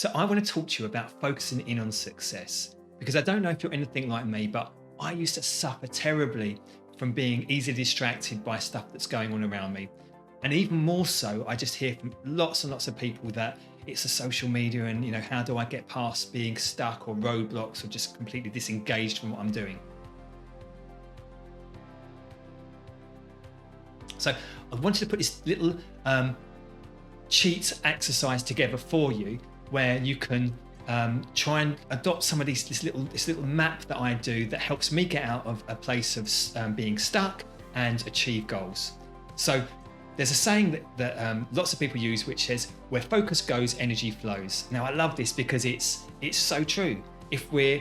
So I want to talk to you about focusing in on success, because I don't know if you're anything like me, but I used to suffer terribly from being easily distracted by stuff that's going on around me. And even more so, I just hear from lots and lots of people that it's the social media and, how do I get past being stuck or roadblocks or just completely disengaged from what I'm doing? So I wanted to put this little cheat exercise together for you, where you can try and adopt some of this little map that I do that helps me get out of a place of being stuck and achieve goals. So there's a saying that lots of people use, which says, "Where focus goes, energy flows." Now I love this because it's so true. If we're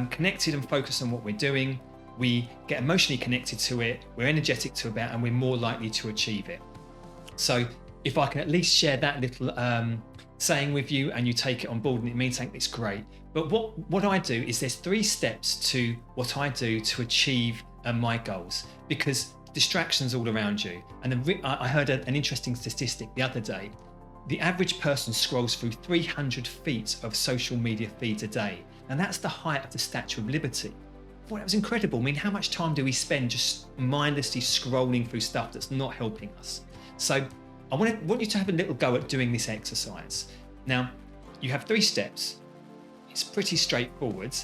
connected and focused on what we're doing, we get emotionally connected to it, we're energetic to about, and we're more likely to achieve it. So if I can at least share that little saying with you and you take it on board and it means something, it's great. But what I do is there's 3 steps to what I do to achieve my goals, because distractions all around you. And I heard an interesting statistic the other day. The average person scrolls through 300 feet of social media feeds a day, and that's the height of the Statue of Liberty. Well, that was incredible. I mean, how much time do we spend just mindlessly scrolling through stuff that's not helping us? So I want you to have a little go at doing this exercise. Now, you have 3 steps. It's pretty straightforward.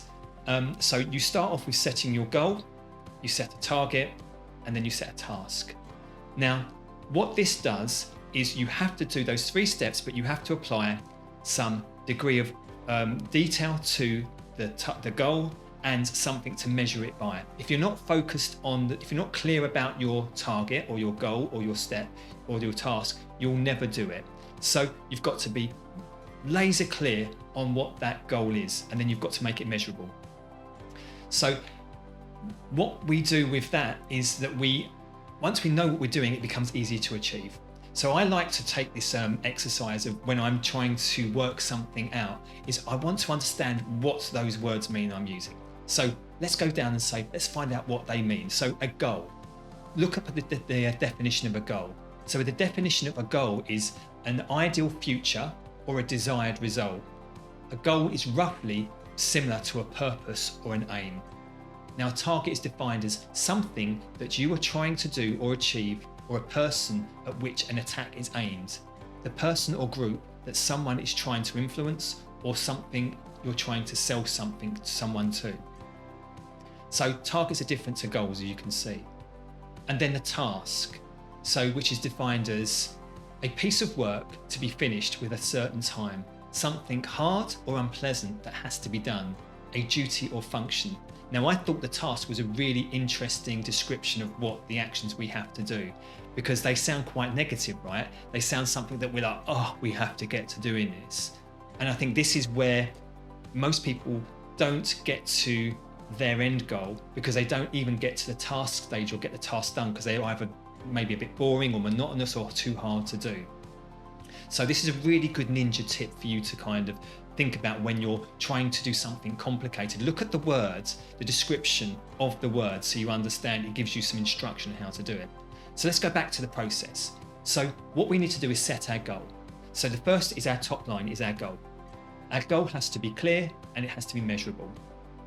So you start off with setting your goal, you set a target, and then you set a task. Now, what this does is you have to do those 3 steps, but you have to apply some degree of detail to the goal and something to measure it by. If you're not focused on, if you're not clear about your target or your goal or your step or your task, you'll never do it. So you've got to be laser clear on what that goal is, and then you've got to make it measurable. So what we do with that is that once we know what we're doing, it becomes easier to achieve. So I like to take this exercise of when I'm trying to work something out, is I want to understand what those words mean I'm using. So let's go down and say, let's find out what they mean. So a goal, look up at the definition of a goal. So the definition of a goal is an ideal future or a desired result. A goal is roughly similar to a purpose or an aim. Now, a target is defined as something that you are trying to do or achieve, or a person at which an attack is aimed. The person or group that someone is trying to influence, or something you're trying to sell something to someone to. So targets are different to goals, as you can see. And then the task, which is defined as a piece of work to be finished with a certain time, something hard or unpleasant that has to be done, a duty or function. Now, I thought the task was a really interesting description of what the actions we have to do, because they sound quite negative, right? They sound something that we're like, oh, we have to get to doing this. And I think this is where most people don't get to their end goal, because they don't even get to the task stage or get the task done, because they're either maybe a bit boring or monotonous or too hard to do. So this is a really good ninja tip for you to kind of think about when you're trying to do something complicated. Look at the words, the description of the words, so you understand. It gives you some instruction on how to do it. So let's go back to the process. So what we need to do is set our goal. So the first is our top line, is our goal. Our goal has to be clear and it has to be measurable.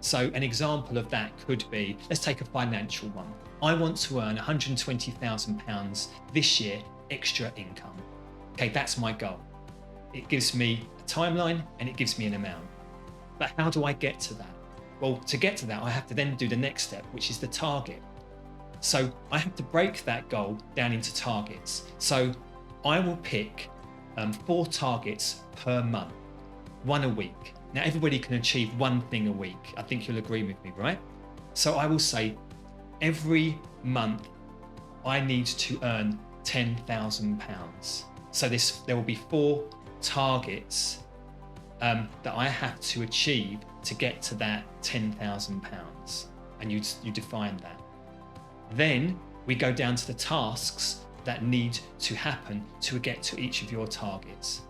So an example of that could be, let's take a financial one. I want to earn £120,000 this year extra income. Okay, that's my goal. It gives me a timeline and it gives me an amount. But how do I get to that? Well, to get to that, I have to then do the next step, which is the target. So I have to break that goal down into targets. So I will pick 4 targets per month, 1 a week. Now, everybody can achieve 1 thing a week. I think you'll agree with me, right? So I will say every month I need to earn £10,000. So there will be 4 targets that I have to achieve to get to that £10,000, and you define that. Then we go down to the tasks that need to happen to get to each of your targets.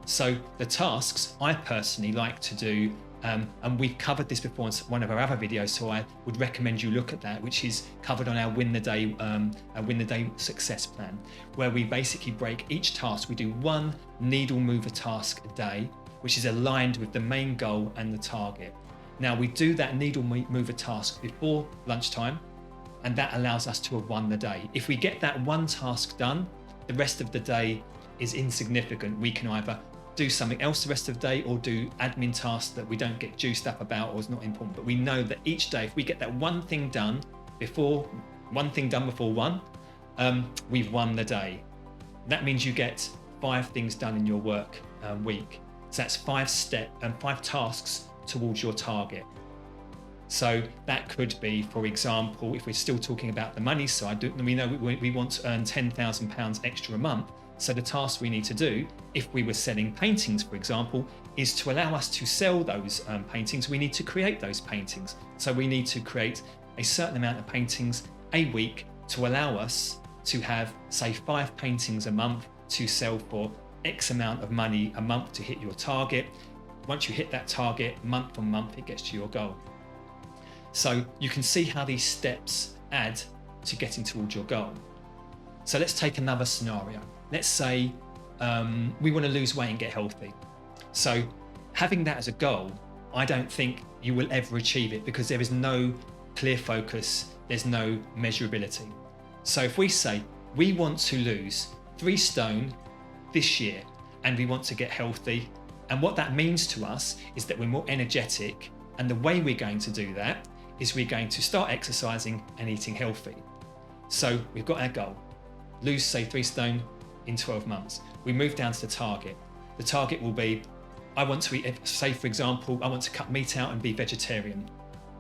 So the tasks I personally like to do, and we've covered this before in one of our other videos, so I would recommend you look at that, which is covered on our Win the Day success plan, where we basically break each task. We do 1 needle mover task a day, which is aligned with the main goal and the target. Now, we do that needle mover task before lunchtime, and that allows us to have won the day. If we get that one task done, the rest of the day is insignificant. We can either do something else the rest of the day or do admin tasks that we don't get juiced up about or is not important. But we know that each day, if we get that one thing done before one, we've won the day. That means you get 5 things done in your work week. So that's 5 tasks towards your target. So that could be, for example, if we're still talking about the money side, we know we want to earn £10,000 extra a month. So the task we need to do, if we were selling paintings, for example, is to allow us to sell those paintings. We need to create those paintings. So we need to create a certain amount of paintings a week to allow us to have, say, 5 paintings a month to sell for X amount of money a month to hit your target. Once you hit that target, month on month, it gets to your goal. So you can see how these steps add to getting towards your goal. So let's take another scenario. Let's say we want to lose weight and get healthy. So having that as a goal, I don't think you will ever achieve it because there is no clear focus, there's no measurability. So if we say we want to lose 3 stone this year and we want to get healthy, and what that means to us is that we're more energetic, and the way we're going to do that is we're going to start exercising and eating healthy. So we've got our goal, lose, say, 3 stone in 12 months. We move down to the target. The target will be, I want to eat, say, for example, I want to cut meat out and be vegetarian.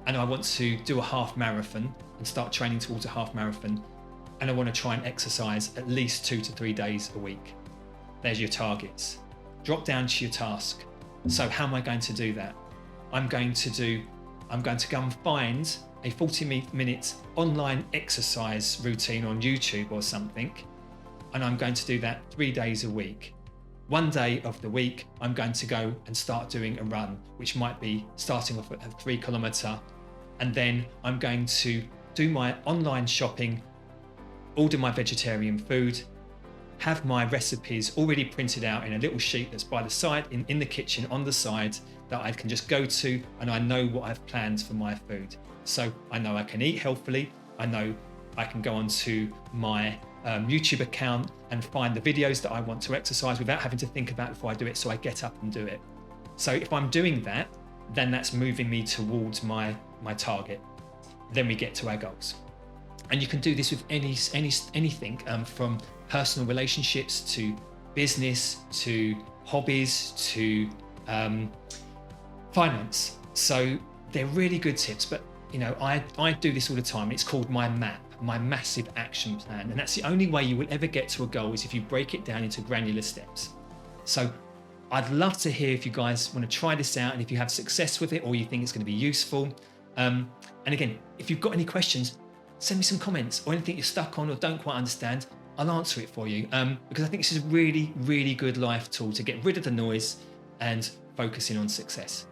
And I want to do a half marathon and start training towards a half marathon. And I want to try and exercise at least 2 to 3 days a week. There's your targets. Drop down to your task. So how am I going to do that? I'm going to go and find a 40-minute online exercise routine on YouTube or something. And I'm going to do that 3 days a week. One day of the week, I'm going to go and start doing a run, which might be starting off at a 3 kilometer. And then I'm going to do my online shopping, order my vegetarian food, have my recipes already printed out in a little sheet that's by the side, in the kitchen on the side, that I can just go to, and I know what I've planned for my food. So I know I can eat healthily. I know I can go onto my YouTube account and find the videos that I want to exercise without having to think about it before I do it. So I get up and do it. So if I'm doing that, then that's moving me towards my target. Then we get to our goals. And you can do this with anything from personal relationships to business to hobbies to finance. So they're really good tips, but I do this all the time. It's called my map, my massive action plan. And that's the only way you will ever get to a goal, is if you break it down into granular steps. So I'd love to hear if you guys want to try this out and if you have success with it or you think it's going to be useful. And again, if you've got any questions, send me some comments or anything you're stuck on or don't quite understand. I'll answer it for you because I think this is a really, really good life tool to get rid of the noise and focusing on success.